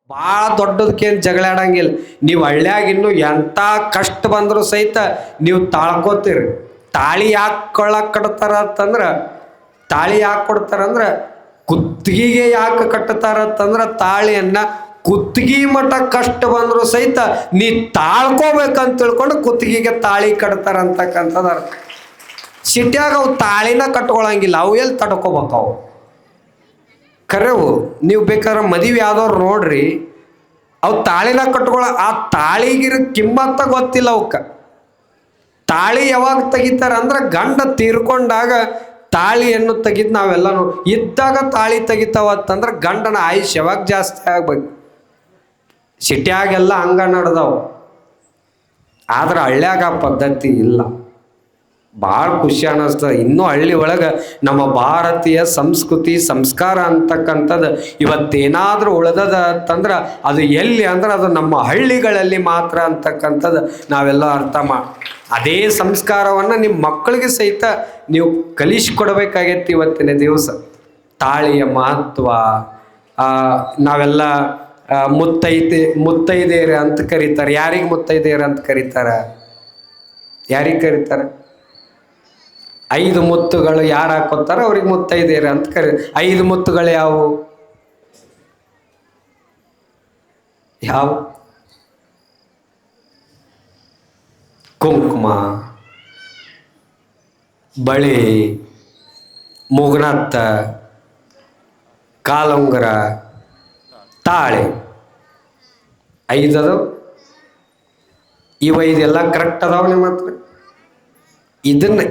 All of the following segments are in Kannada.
ಭಾಳ ದೊಡ್ಡದಕ್ಕೇನು ಜಗಳ ಆಡಂಗಿಲ್ಲ. ನೀವು ಹಳ್ಳ್ಯಾಗ ಇನ್ನೂ ಎಂಥ ಕಷ್ಟ ಬಂದರೂ ಸಹಿತ ನೀವು ತಾಳ್ಕೋತೀರಿ. ತಾಳಿ ಯಾಕೆ ಕೊಳ್ಳಕ್ಕೆ ಕಟ್ತಾರ ಅಂತಂದ್ರೆ, ತಾಳಿ ಯಾಕೆ ಕೊಡ್ತಾರಂದ್ರೆ ಕುತ್ತಿಗೆಗೆ ಯಾಕೆ ಕಟ್ತಾರ ಅಂತಂದ್ರೆ, ತಾಳಿಯನ್ನ ಕುತ್ತಿಗೆ ಮಠ ಕಷ್ಟ ಬಂದರೂ ಸಹಿತ ನೀ ತಾಳ್ಕೋಬೇಕಂತ ತಿಳ್ಕೊಂಡು ಕುತ್ತಿಗೆಗೆ ತಾಳಿ ಕಟ್ತಾರ ಅಂತಕ್ಕಂಥದ್ದು ಅರ್ಥ. ಸಿಟ್ಯಾಗ ಅವು ತಾಳಿನ ಕಟ್ಕೊಳಂಗಿಲ್ಲ, ಅವು ಎಲ್ಲಿ ತಡ್ಕೋಬೇಕು ಅವು. ಕರೆವು ನೀವು ಬೇಕಾದ್ರೆ ಮದುವೆ ಯಾವ್ದವ್ರು ನೋಡ್ರಿ, ಅವು ತಾಳಿನ ಆ ತಾಳಿಗಿರೋ ಕಿಮ್ಮತ್ತ ಗೊತ್ತಿಲ್ಲ ಅವಕ್ಕೆ. ತಾಳಿ ಯಾವಾಗ ತೆಗಿತಾರ ಅಂದ್ರೆ ಗಂಡ ತೀರ್ಕೊಂಡಾಗ ತಾಳಿಯನ್ನು ತೆಗಿದ್ ನಾವೆಲ್ಲ ಇದ್ದಾಗ ತಾಳಿ ತೆಗಿತಾವ ಅಂತಂದ್ರೆ ಗಂಡನ ಆಯುಷ್ ಯಾವಾಗ ಜಾಸ್ತಿ ಆಗ್ಬೇಕು. ಸಿಟ್ಯಾಗೆಲ್ಲ ಹಂಗ ನಡೆದವು. ಆದ್ರೆ ಹಳ್ಳ್ಯಾಗ ಆ ಪದ್ಧತಿ ಇಲ್ಲ. ಭಾಳ ಖುಷಿ ಅನ್ನಿಸ್ತದೆ. ಇನ್ನೂ ಹಳ್ಳಿ ಒಳಗೆ ನಮ್ಮ ಭಾರತೀಯ ಸಂಸ್ಕೃತಿ ಸಂಸ್ಕಾರ ಅಂತಕ್ಕಂಥದ್ದು ಇವತ್ತೇನಾದರೂ ಉಳಿದದ ಅಂತಂದ್ರೆ ಅದು ಎಲ್ಲಿ ಅಂದ್ರೆ ಅದು ನಮ್ಮ ಹಳ್ಳಿಗಳಲ್ಲಿ ಮಾತ್ರ ಅಂತಕ್ಕಂಥದ್ದು ನಾವೆಲ್ಲ ಅರ್ಥ ಅದೇ ಸಂಸ್ಕಾರವನ್ನು ನಿಮ್ಮ ಮಕ್ಕಳಿಗೆ ಸಹಿತ ನೀವು ಕಲಿಸ್ಕೊಡ್ಬೇಕಾಗೈತಿ ಇವತ್ತಿನ ದಿವಸ. ತಾಳಿಯ ಮಹತ್ವ, ನಾವೆಲ್ಲ ಮುತ್ತೈದೆಯರು ಅಂತ ಕರೀತಾರೆ. ಯಾರಿಗೆ ಮುತ್ತೈದೆಯರು ಅಂತ ಕರೀತಾರೆ? ಯಾರಿಗೆ ಕರೀತಾರೆ? 5 ಮುತ್ತುಗಳು ಯಾರು ಹಾಕೋತಾರ ಅವ್ರಿಗೆ ಮುತ್ತೈದೆಯರು ಅಂತ ಕರೀ. 5 ಮುತ್ತುಗಳು ಯಾವುವು? ಕುಂಕುಮ, ಬಳಿ, ಮೂಗ್ನತ್ತ, ಕಾಲುಂಗುರ, ತಾಳಿ. 5 ಅದಾವ. ಇವು 5 ಎಲ್ಲ ಕರೆಕ್ಟ್ ಅದಾವ ನಿಮ್ಮ ಹತ್ರ?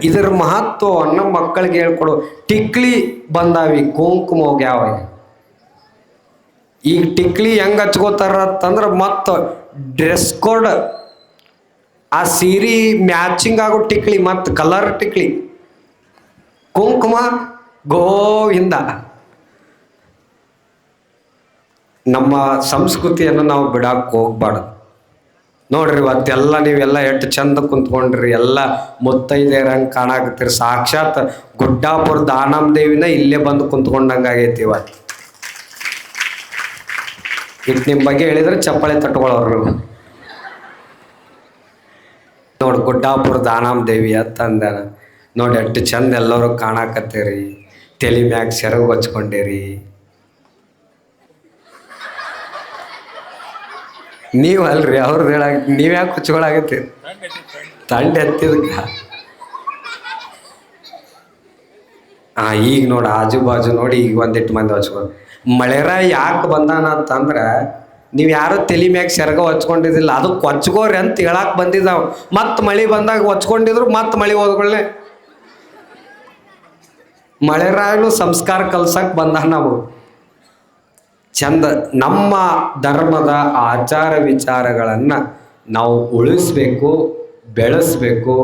ಇದರ ಮಹತ್ವವನ್ನು ಮಕ್ಕಳಿಗೆ ಹೇಳ್ಕೊಡು. ಟಿಕ್ಲಿ ಬಂದಾವಿ, ಕುಂಕುಮ ಹೋಗ್ಯಾವ. ಈಗ ಟಿಕ್ಲಿ ಹೆಂಗೆ ಹಚ್ಕೋತಾರ ಅಂತಂದ್ರೆ ಮತ್ತು ಡ್ರೆಸ್ ಕೋಡ್, ಆ ಸೀರೆ ಮ್ಯಾಚಿಂಗ್ ಆಗೋ ಟಿಕ್ಲಿ ಮತ್ತು ಕಲರ್ ಟಿಕ್ಲಿ. ಕುಂಕುಮ ಗೋವಿಂದ. ನಮ್ಮ ಸಂಸ್ಕೃತಿಯನ್ನು ನಾವು ಬಿಡಕ್ಕೆ ಹೋಗ್ಬಾರ್ದು. ನೋಡ್ರಿ ಇವತ್ತೆಲ್ಲ ನೀವೆಲ್ಲ ಎಷ್ಟು ಚಂದ ಕುಂತ್ಕೊಂಡ್ರಿ, ಎಲ್ಲ ಮುತ್ತೈದೆಯರಂಗೆ ಕಾಣಾಕತ್ತೀರಿ. ಸಾಕ್ಷಾತ್ ಗುಡ್ಡಾಪುರ ದಾನಮ್ಮ ದೇವಿನ ಇಲ್ಲೇ ಬಂದು ಕುಂತ್ಕೊಂಡಂಗೆ ಆಗೈತಿ ಇವತ್ತು. ಇದು ನಿಮ್ಮ ಬಗ್ಗೆ ಹೇಳಿದ್ರೆ ಚಪ್ಪಾಳೆ ತಟ್ಕೊಳ್ಳೋರು. ನೋಡಿ ಗುಡ್ಡಾಪುರ ದಾನಮ್ಮ ದೇವಿ ಅಂತಂದ ನೋಡಿ ಎಷ್ಟು ಚಂದ ಎಲ್ಲರೂ ಕಾಣಾಕತ್ತೀರಿ. ತಲೆ ಮ್ಯಾಗ ಸೆರಗು ಹಚ್ಕೊಂಡಿರಿ. ನೀವು ಅಲ್ರಿ ಅವ್ರದ್ದು ಹೇಳಾಗ ನೀವ್ಯಾಕೆ ಹುಚ್ಕೊಳಾಗತ್ತೀರಿ? ತಂಡ ಎತ್ತಿದಕ್ಕ. ಈಗ ನೋಡಿ ಆಜು ಬಾಜು ನೋಡಿ ಈಗ ಒಂದಿಟ್ಟು ಮಂದಿ ಹಚ್ಕೊಂಡು. ಮಳೆರ ಯಾಕೆ ಬಂದಾನ ಅಂತಂದ್ರೆ ನೀವು ಯಾರು ತಲೆ ಮ್ಯಾಗ ಸೆರಗ ಹಚ್ಕೊಂಡಿದ್ದಿಲ್ಲ, ಅದಕ್ಕೆ ಹೊಚ್ಕೋರಿ ಅಂತ ಹೇಳಕ್ಕೆ ಬಂದಿದ್ದಾವ. ಮತ್ತೆ ಮಳೆ ಬಂದಾಗ ಹೊಚ್ಕೊಂಡಿದ್ರು ಮತ್ತೆ ಮಳೆ ಹೋದ್ಕೊಳ್ಳೆ. ಮಳೆರಾಯನು ಸಂಸ್ಕಾರ ಕಲ್ಸಕ್ಕೆ ಬಂದಾನ. ನಾವು ಚಂದ ನಮ್ಮ ಧರ್ಮದ ಆಚಾರ ವಿಚಾರಗಳನ್ನು ನಾವು ಉಳಿಸ್ಬೇಕು, ಬೆಳೆಸ್ಬೇಕು.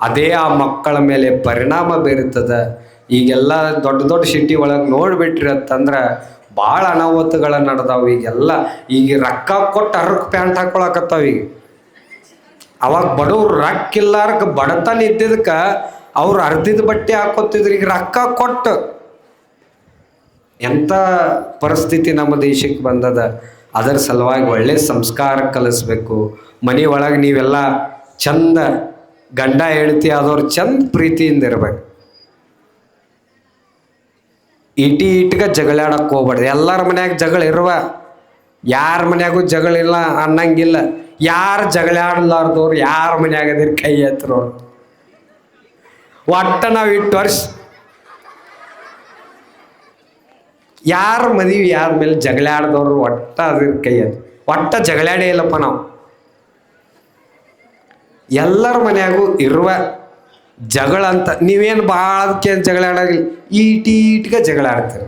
ಅದೇ ಆ ಮಕ್ಕಳ ಮೇಲೆ ಪರಿಣಾಮ ಬೀರುತ್ತದೆ. ಈಗೆಲ್ಲ ದೊಡ್ಡ ದೊಡ್ಡ ಸಿಟಿ ಒಳಗೆ ನೋಡಿಬಿಟ್ರಿ ಅಂತಂದ್ರೆ ಭಾಳ ಅನಾಹುತಗಳು ನಡೆದಾವ. ಈಗ ರೊಕ್ಕ ಕೊಟ್ಟು ಹರಕ್ ಪ್ಯಾಂಟ್ ಹಾಕೊಳಕತ್ತಾವ. ಈಗ ಅವಾಗ ಬಡವ್ರು ರೊಕ್ಕ ಇಲ್ಲಾರಕ್ಕೆ ಬಡತನ ಇದ್ದಿದ್ದಕ್ಕೆ ಅವ್ರು ಅರ್ಧಿದ ಬಟ್ಟೆ ಹಾಕೋತಿದ್ರು. ಈಗ ರೊಕ್ಕ ಕೊಟ್ಟು ಎಂಥ ಪರಿಸ್ಥಿತಿ ನಮ್ಮ ದೇಶಕ್ಕೆ ಬಂದದ. ಅದರ ಸಲುವಾಗಿ ಒಳ್ಳೆ ಸಂಸ್ಕಾರ ಕಲಿಸ್ಬೇಕು. ಮನೆ ಒಳಗೆ ನೀವೆಲ್ಲ ಚಂದ ಗಂಡ ಹೆಂಡತಿ ಆದವ್ರು ಚಂದ ಪ್ರೀತಿಯಿಂದ ಇರ್ಬೇಕು. ಇಟ್ಟಿಗೆ ಜಗಳಾಡಕ್ಕೆ ಹೋಗ್ಬಾರ್ದು. ಎಲ್ಲರ ಮನ್ಯಾಗ ಜಗಳ ಇರುವ, ಯಾರ ಮನ್ಯಾಗೂ ಜಗಳ ಇಲ್ಲ ಅನ್ನಂಗಿಲ್ಲ. ಯಾರು ಜಗಳಾಡ್ಲಾರ್ದವ್ರು ಯಾರ ಮನ್ಯಾಗ ಅದಿರ್ ಕೈ ಎತ್ತರು. ಒಟ್ಟ ನಾವು ಇಟ್ಟು ವರ್ಷ ಯಾರ ಮದುವೆ ಆದ್ಮೇಲೆ ಜಗಳಾಡ್ದವ್ರು ಒಟ್ಟ ಅದ್ರ ಕೈ ಎತ್ತು. ಒಟ್ಟ ಜಗಳಾಡೇ ಇಲ್ಲಪ್ಪ ನಾವು. ಎಲ್ಲರ ಮನ್ಯಾಗೂ ಇರುವ ಜಗಳ ಅಂತ ನೀವೇನು ಭಾಳ ಅದಕ್ಕೆ ಜಗಳ ಆಡೋಗಿಲ್ಲ. ಈಟಿಗೆ ಜಗಳ ಆಡ್ತೀರಿ.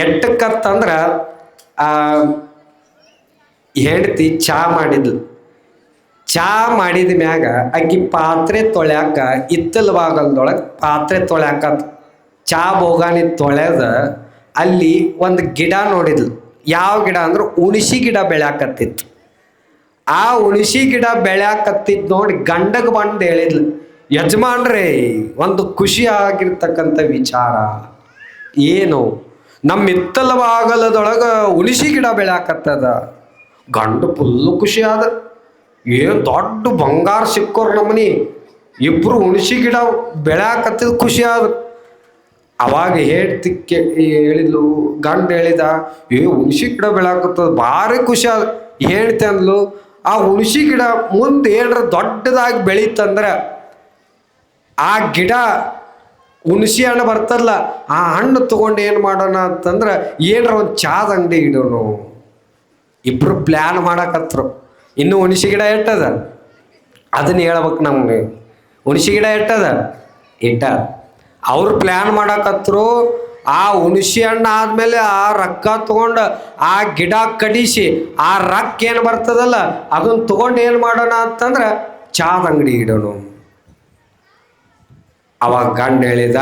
ಎಟ್ಟಕ್ಕಂತಂದ್ರೆ ಹೆಂಡತಿ ಚಾ ಮಾಡಿದ್ಲು. ಚಾ ಮಾಡಿದ ಮ್ಯಾಗ ಆಕಿ ಪಾತ್ರೆ ತೊಳ್ಯಾಕ ಇತ್ತಲ ಭಾಗದೊಳಗೆ ಪಾತ್ರೆ ತೊಳ್ಯಾಕತ್ ಚಾ ಬೋಗಾನಿ ತೊಳೆದ ಅಲ್ಲಿ ಒಂದು ಗಿಡ ನೋಡಿದ್ಲು. ಯಾವ ಗಿಡ ಅಂದ್ರೆ ಹುಣಸಿ ಗಿಡ ಬೆಳ್ಯಾಕತ್ತಿತ್ತು. ಆ ಹುಣಸಿ ಗಿಡ ಬೆಳ್ಯಾಕತ್ತಿದ್ದು ನೋಡಿ ಗಂಡಗೆ ಬಂದು ಹೇಳಿದ್ಲು, ಯಜಮಾನ್ರೇ ಒಂದು ಖುಷಿಯಾಗಿರ್ತಕ್ಕಂಥ ವಿಚಾರ ಏನು, ನಮ್ಮ ಹಿತ್ತಲ ಬಾಗಲದೊಳಗೆ ಹುಣಸಿ ಗಿಡ ಬೆಳ್ಯಾಕತ್ತದ. ಗಂಡು ಫುಲ್ಲು ಖುಷಿ ಆದ. ಏನು ದೊಡ್ಡ ಬಂಗಾರ ಸಿಕ್ಕೋರು ನಮ್ಮನಿ. ಇಬ್ರು ಹುಣಸಿ ಗಿಡ ಬೆಳ್ಯಾಕತ್ತಿದ ಖುಷಿ ಆದ. ಅವಾಗ ಹೇಳಿದ್ಲು, ಗಂಡು ಹೇಳಿದ, ಹುಣಸಿ ಗಿಡ ಬೆಳ್ಯಾಕತ್ತದ ಭಾರಿ ಖುಷಿ ಆದ. ಹೇಳ್ತೆ ಅಂದ್ಲು, ಆ ಹುಣಸಿ ಗಿಡ ಮುಂದೆ ಏನ್ರ ದೊಡ್ಡದಾಗಿ ಬೆಳೀತಂದ್ರೆ ಆ ಗಿಡ ಹುಣಸಿ ಹಣ್ಣು ಬರ್ತಲ್ಲ, ಆ ಹಣ್ಣು ತಗೊಂಡು ಏನು ಮಾಡೋಣ ಅಂತಂದ್ರೆ ಏನರ ಒಂದು ಚಾದ ಅಂಗಡಿ ಇಡೋನು. ಇಬ್ರು ಪ್ಲ್ಯಾನ್ ಮಾಡಕತ್ರು. ಇನ್ನು ಹುಣಸಿ ಗಿಡ ಎಟ್ಟದ ಅದನ್ನ ಹೇಳ್ಬೇಕು ನಮ್ಗೆ. ಹುಣಸಿ ಗಿಡ ಎಟ್ಟದ ಇಟ್ಟ ಅವ್ರು ಪ್ಲ್ಯಾನ್ ಮಾಡಕತ್ರು. ಆ ಹುಣಸಿ ಹಣ್ಣು ಆದಮೇಲೆ ಆ ರೊಕ್ಕ ತಗೊಂಡು ಆ ಗಿಡ ಕಡಿಸಿ ಆ ರೊಕ್ಕ ಏನು ಬರ್ತದಲ್ಲ ಅದನ್ನ ತಗೊಂಡು ಏನು ಮಾಡೋಣ ಅಂತಂದ್ರೆ ಚಾದ ಅಂಗಡಿ ಇಡೋನು. ಅವಾಗ ಗಂಡು ಹೇಳಿದ,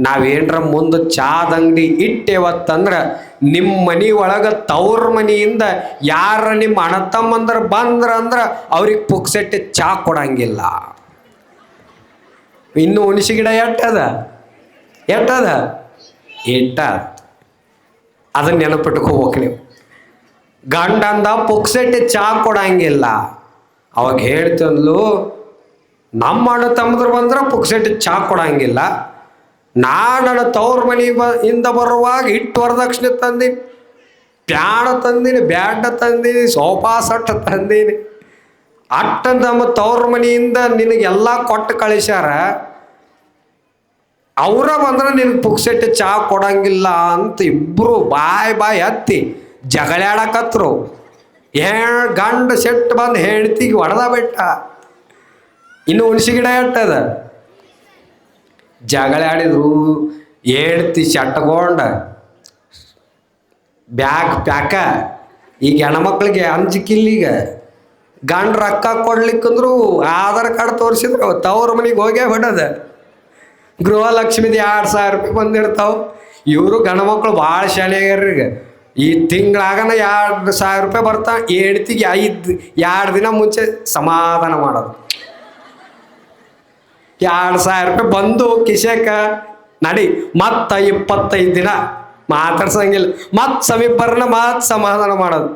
ನಾವೇನ್ರ ಮುಂದೆ ಚಾದ ಅಂಗಡಿ ಇಟ್ಟೇವತ್ತಂದ್ರೆ ನಿಮ್ಮ ಮನೆ ಒಳಗೆ ತವ್ರ ಮನೆಯಿಂದ ಯಾರ ನಿಮ್ಮ ಅಣ್ಣ ತಮ್ಮಂದ್ರೆ ಬಂದ್ರಂದ್ರೆ ಅವ್ರಿಗೆ ಪುಕ್ಸೆಟ್ಟಿ ಚಾ ಕೊಡಂಗಿಲ್ಲ. ಇನ್ನು ಹುಣಸಿ ಗಿಡ ಎಟ್ಟದ ಇಟ್ಟ ಅದನ್ನ ನೆನಪಿಟ್ಕೋಬೇಕು ನೀವು. ಗಂಡಂದ ಪುಕ್ಸೆಟ್ಟಿ ಚಾ ಕೊಡಂಗಿಲ್ಲ. ಅವಾಗ ಹೇಳ್ತಂದ್ಲು, ನಮ್ಮ ಅಣ್ಣ ತಮ್ಮದ್ರು ಬಂದ್ರೆ ಪುಕ್ಸೆಟ್ಟಿ ಚಾ ಕೊಡಂಗಿಲ್ಲ. ನನ್ನ ತವ್ರ ಮನೆ ಇಂದ ಬರುವಾಗ ಇಟ್ಟು ವರದಕ್ಷಿಣೆ ತಂದೀನಿ, ಪ್ಯಾಣ ತಂದೀನಿ, ಬ್ಯಾಡ ತಂದೀನಿ, ಸೋಫಾ ಸೆಟ್ ತಂದೀನಿ. ಅಟ್ಟ ನಮ್ಮ ತವ್ರ ಮನೆಯಿಂದ ನಿನಗೆಲ್ಲ ಕೊಟ್ಟು ಕಳಿಸ್ಯಾರ. ಅವರ ಬಂದ್ರೆ ನಿನಗೆ ಪುಕ್ಸೆಟ್ಟಿ ಚಾ ಕೊಡಂಗಿಲ್ಲ ಅಂತ ಇಬ್ಬರು ಬಾಯಿ ಹತ್ತಿ ಜಗಳಾಡಕತ್ರು. ಗಂಡ ಸೆಟ್ ಬಂದು ಹೆಂಡ್ತಿಗೆ ಹೊಡೆದ ಬಿಟ್ಟ. ಇನ್ನು ಹುಣಸಿ ಗಿಡ ಎಟ್ಟದ ಜಗಳಾಡಿದ್ರು. ಹೇಳ್ತಿ ಚಟ್ಕೊಂಡ ಪ್ಯಾಕ. ಈಗ ಹೆಣ್ಮಕ್ಳಿಗೆ ಅಂಜಿಕಿಲ್ಲೀಗ. ಗಂಡ ರೊಕ್ಕ ಕೊಡ್ಲಿಕ್ಕಂದ್ರು ಆಧಾರ್ ಕಾರ್ಡ್ ತೋರಿಸಿದ್ರು ತವ್ರ ಮನೆಗೆ ಹೋಗೇ ಬಿಡೋದ. ಗೃಹಲಕ್ಷ್ಮಿದು 2,000 ರೂಪಾಯಿ ಬಂದಿರ್ತಾವ. ಇವರು ಗಂಡ್ಮಕ್ಳು ಭಾಳ ಶಾಲೆಯಾಗ್ಯಾರೀಗ. ಈ ತಿಂಗಳಾಗನ 2,000 ರೂಪಾಯಿ ಬರ್ತಾವ. ಹೆಂಡ್ತಿಗೆ 2 ದಿನ ಮುಂಚೆ ಸಮಾಧಾನ ಮಾಡೋದು. 2,000 ರೂಪಾಯಿ ಬಂದು ಕಿಶೇಕ ನಡಿ ಮತ್ತ 25 ದಿನ ಮಾತಾಡ್ಸಂಗಿಲ್ಲ. ಮತ್ ಸಮೀಪ ಬರ್ನ ಮತ್ ಸಮಾಧಾನ ಮಾಡೋದು.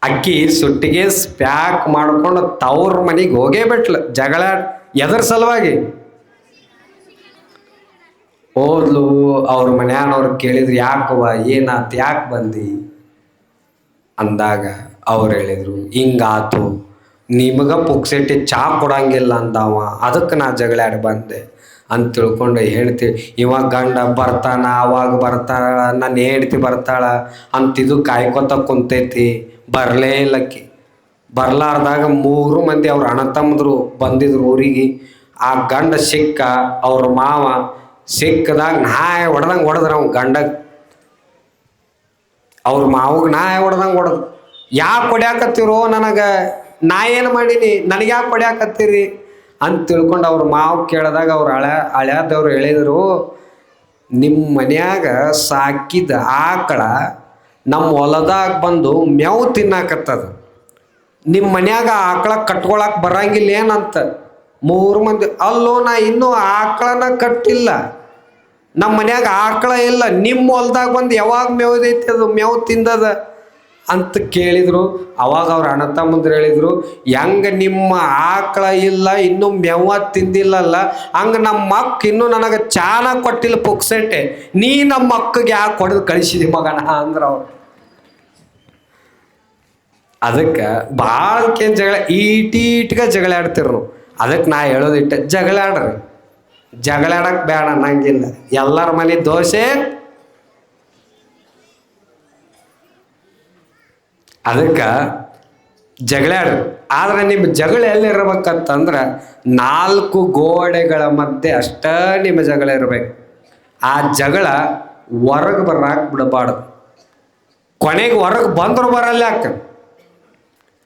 ಅಕ್ಕಿ ಸುಟ್ಟಿಗೆ ಪ್ಯಾಕ್ ಮಾಡ್ಕೊಂಡು ತವ್ರ ಮನೆಗೆ ಹೋಗೇ ಬಿಟ್ಲ. ಜಗಳ ಎದರ ಸಲುವಾಗಿ ಹೋದ್ಲು. ಅವ್ರ ಮನ್ಯಾನವ್ರು ಕೇಳಿದ್ರು, ಯಾಕವ್ವ ಏನಾತು, ಯಾಕೆ ಬಂದಿ ಅಂದಾಗ ಅವ್ರು ಹೇಳಿದ್ರು, ಹಿಂಗಾತು, ನಿಮಗೆ ಪುಕ್ಸೆಟ್ಟಿ ಚಾ ಕೊಡಂಗಿಲ್ಲ ಅಂದವ, ಅದಕ್ಕೆ ನಾ ಜಗಳಾಡಿ ಬಂದೆ ಅಂತ ತಿಳ್ಕೊಂಡು ಹೇಳ್ತೀವಿ. ಇವಾಗ ಗಂಡ ಬರ್ತಾನ, ಅವಾಗ ಬರ್ತಾಳ, ನನ್ನ ಹೆಂಡ್ತಿ ಬರ್ತಾಳ ಅಂತಿದ್ದು ಕಾಯ್ಕೊತ ಕುಂತೈತಿ. ಬರಲೇ ಇಲ್ಲಕ್ಕಿ. ಬರ್ಲಾರ್ದಾಗ 3 ಮಂದಿ ಅವ್ರ ಅಣ್ಣ ತಮ್ಮದ್ರು ಬಂದಿದ್ರು ಊರಿಗೆ. ಆ ಗಂಡ ಸಿಕ್ಕ, ಅವ್ರ ಮಾವ ಸಿಕ್ಕದಾಗ ನಾಯಿ ಹೊಡೆದಂಗೆ ಹೊಡೆದ್ರ ಅವ್ನ ಗಂಡಗೆ. ಅವ್ರ ಮಾವಗೆ ನಾಯಿ ಹೊಡೆದಂಗೆ ಹೊಡೆದು, ಯಾಕೆ ಹೊಡ್ಯಾಕತ್ತೀರೋ ನನಗೆ, ನಾ ಏನು ಮಾಡೀನಿ, ನನಗೆ ಯಾಕೆ ಹೊಡ್ಯಾಕತ್ತೀರಿ ಅಂತ ತಿಳ್ಕೊಂಡು ಅವ್ರ ಮಾವು ಕೇಳಿದಾಗ ಅವ್ರು ಹಳ್ಯಾದವ್ರು ಹೇಳಿದರು, ನಿಮ್ಮ ಮನ್ಯಾಗ ಸಾಕಿದ ಆಕಳ ನಮ್ಮ ಹೊಲದಾಗ ಬಂದು ಮೇವು ತಿನ್ನಾಕತ್ತದ. ನಿಮ್ಮ ಮನ್ಯಾಗ ಆಕಳ ಕಟ್ಕೊಳಕ್ಕೆ ಬರಂಗಿಲ್ಲ ಏನಂತ 3 ಮಂದಿ. ಅಲ್ಲೋ, ನಾ ಇನ್ನೂ ಆಕಳನ ಕಟ್ಟಿಲ್ಲ, ನಮ್ಮ ಮನ್ಯಾಗ ಆಕಳ ಇಲ್ಲ, ನಿಮ್ಮ ಹೊಲ್ದಾಗ ಬಂದು ಯಾವಾಗ ಮೇವುದೈತಿ ಅದು ಮೇವು ತಿಂದದ ಅಂತ ಕೇಳಿದರು. ಅವಾಗ ಅವ್ರ ಅಣ್ಣ ತಮ್ಮಂದ್ರು ಹೇಳಿದರು, ಹೆಂಗೆ ನಿಮ್ಮ ಆಕಳ ಇಲ್ಲ, ಇನ್ನೂ ಮೇವ ತಿಂದಿಲ್ಲಲ್ಲ, ಹಂಗೆ ನಮ್ಮ ಮಕ್ಕ ಇನ್ನೂ ನನಗೆ ಚಾನ ಕೊಟ್ಟಿಲ್ಲ ಪುಕ್ಸೆಟ್ಟೆ, ನೀ ನಮ್ಮ ಮಕ್ಕಗೆ ಯಾಕೆ ಹೊಡೆದು ಕಳಿಸಿದಿ ಮಗನ ಅಂದ್ರೆ ಅವ್ರು. ಅದಕ್ಕೆ ಭಾಳಕ್ಕೇನು ಜಗಳ ಈಟೀಟ್ಗೆ ಜಗಳ ಆಡ್ತಿರು ನಾವು. ಅದಕ್ಕೆ ನಾ ಹೇಳೋದಿಟ್ಟ, ಜಗಳಾಡ್ರಿ, ಜಗಳಾಡಕ್ಕೆ ಬೇಡ ಅನ್ನಂಗಿಲ್ಲ. ಎಲ್ಲರ ಮನೆ ದೋಸೆ. ಅದಕ್ಕೆ ಜಗಳಾಡ್ರಿ. ಆದರೆ ನಿಮ್ಮ ಜಗಳ ಎಲ್ಲಿರ್ಬೇಕಂತಂದ್ರೆ 4 ಗೋಡೆಗಳ ಮಧ್ಯೆ ಅಷ್ಟ ನಿಮ್ಮ ಜಗಳ ಇರಬೇಕು. ಆ ಜಗಳ ಹೊರಗೆ ಬರಾಕ್ ಬಿಡಬಾರ್ದು. ಕೊನೆಗೆ ಹೊರಗೆ ಬಂದ್ರು ಬರಲ್ಲ. ಯಾಕೆ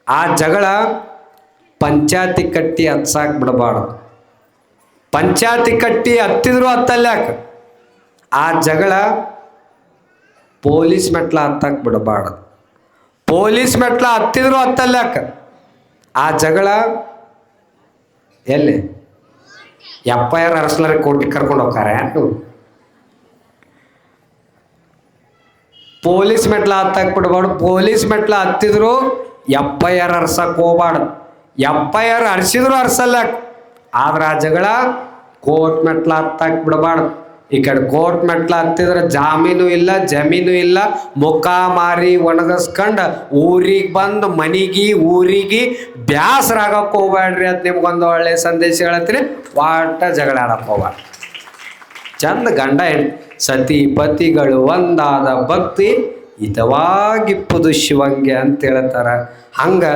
ಆ ಜಗಳ ಪಂಚಾಯತಿ ಕಟ್ಟಿ ಹತ್ಸಾಕ್ ಬಿಡಬಾರ್ದು. ಪಂಚಾಯತಿ ಕಟ್ಟಿ ಹತ್ತಿದ್ರು ಹತ್ತಲ್ಲ. ಯಾಕೆ ಆ ಜಗಳ ಪೊಲೀಸ್ ಮೆಟ್ಲ ಹತ್ತಕ್ಕೆ ಬಿಡಬಾರ್ದು. ಪೊಲೀಸ್ ಮೆಟ್ಲ ಹತ್ತಿದ್ರು ಹತ್ತಲ್ಲ. ಯಾಕೆ ಆ ಜಗಳ ಎಲ್ಲಿ FIR ಅರಸ್ಲಾರ ಕೋರ್ಟಿಗೆ ಕರ್ಕೊಂಡು ಹೋಗ್ತಾರೆ. ಪೊಲೀಸ್ ಮೆಟ್ಲ ಹತ್ತಕ್ಕೆ ಬಿಡ್ಬಾರ್ದು. ಪೊಲೀಸ್ ಮೆಟ್ಲ ಹತ್ತಿದ್ರು FIR ಅರ್ಸಕ್ಕೆ ಹೋಗ್ಬಾರ್ದು. FIR ಅರ್ಸಿದ್ರು ಅರ್ಸಲ್ಲ. ಆದ್ರೆ ಆ ಜಗಳ ಕೋರ್ಟ್ ಮೆಟ್ಲ ಹತ್ತಕ್ಕೆ ಬಿಡಬಾರ್ದು. ಈ ಕಡೆ ಕೋರ್ಟ್ ಮೆಟ್ಲ ಹತ್ತಿದ್ರೆ ಜಾಮೀನು ಇಲ್ಲ, ಜಮೀನು ಇಲ್ಲ, ಮುಖ ಮಾರಿ ಒಣಗಿಸ್ಕೊಂಡು ಊರಿಗೆ ಬಂದು ಊರಿಗೆ ಬ್ಯಾಸರ ಆಗಕ್ಕೆ ಹೋಗ್ಬೇಡ್ರಿ ಅಂತ ನಿಮ್ಗೊಂದು ಒಳ್ಳೆ ಸಂದೇಶ ಹೇಳ್ತೀನಿ. ವಾಟ ಜಗಳ ಆಡಕ್ಕೆ ಹೋಗ್ಬಾರ್ದು. ಚಂದ ಗಂಡ ಸತಿ ಪತಿಗಳು ಒಂದಾದ ಭಕ್ತಿ ಹಿತವಾಗಿಪ್ಪುದು ಶಿವಂಗೆ ಅಂತ ಹೇಳ್ತಾರ. ಹಂಗೆ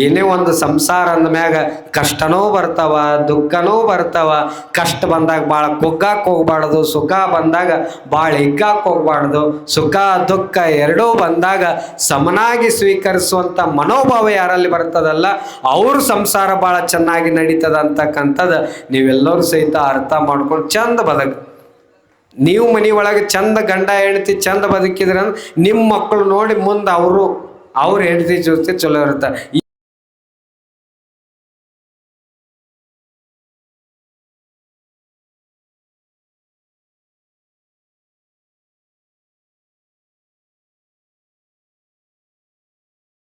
ಏನೇ ಒಂದು ಸಂಸಾರ ಅಂದ ಮ್ಯಾಗ ಕಷ್ಟನೂ ಬರ್ತಾವ, ದುಃಖನೂ ಬರ್ತಾವ. ಕಷ್ಟ ಬಂದಾಗ ಭಾಳ ಕುಗ್ಗಕ್ಕೆ ಹೋಗ್ಬಾರ್ದು, ಸುಖ ಬಂದಾಗ ಭಾಳ ಹಿಗ್ಗಕ್ಕೆ ಹೋಗ್ಬಾರ್ದು. ಸುಖ ದುಃಖ ಎರಡೂ ಬಂದಾಗ ಸಮನಾಗಿ ಸ್ವೀಕರಿಸುವಂಥ ಮನೋಭಾವ ಯಾರಲ್ಲಿ ಬರ್ತದಲ್ಲ ಅವ್ರ ಸಂಸಾರ ಭಾಳ ಚೆನ್ನಾಗಿ ನಡೀತದ ಅಂತಕ್ಕಂಥದ್ದು ನೀವೆಲ್ಲರೂ ಸಹಿತ ಅರ್ಥ ಮಾಡ್ಕೊಂಡು ಚಂದ ಬದುಕು. ನೀವು ಮನೆ ಒಳಗೆ ಚಂದ ಗಂಡ ಹೆಂಡತಿ ಚಂದ ಬದುಕಿದ್ರೆ ನಿಮ್ಮ ಮಕ್ಕಳು ನೋಡಿ ಮುಂದೆ ಅವ್ರ ಹೆಂಡತಿ ಜೊತೆ ಚಲೋ ಇರ್ತಾರೆ.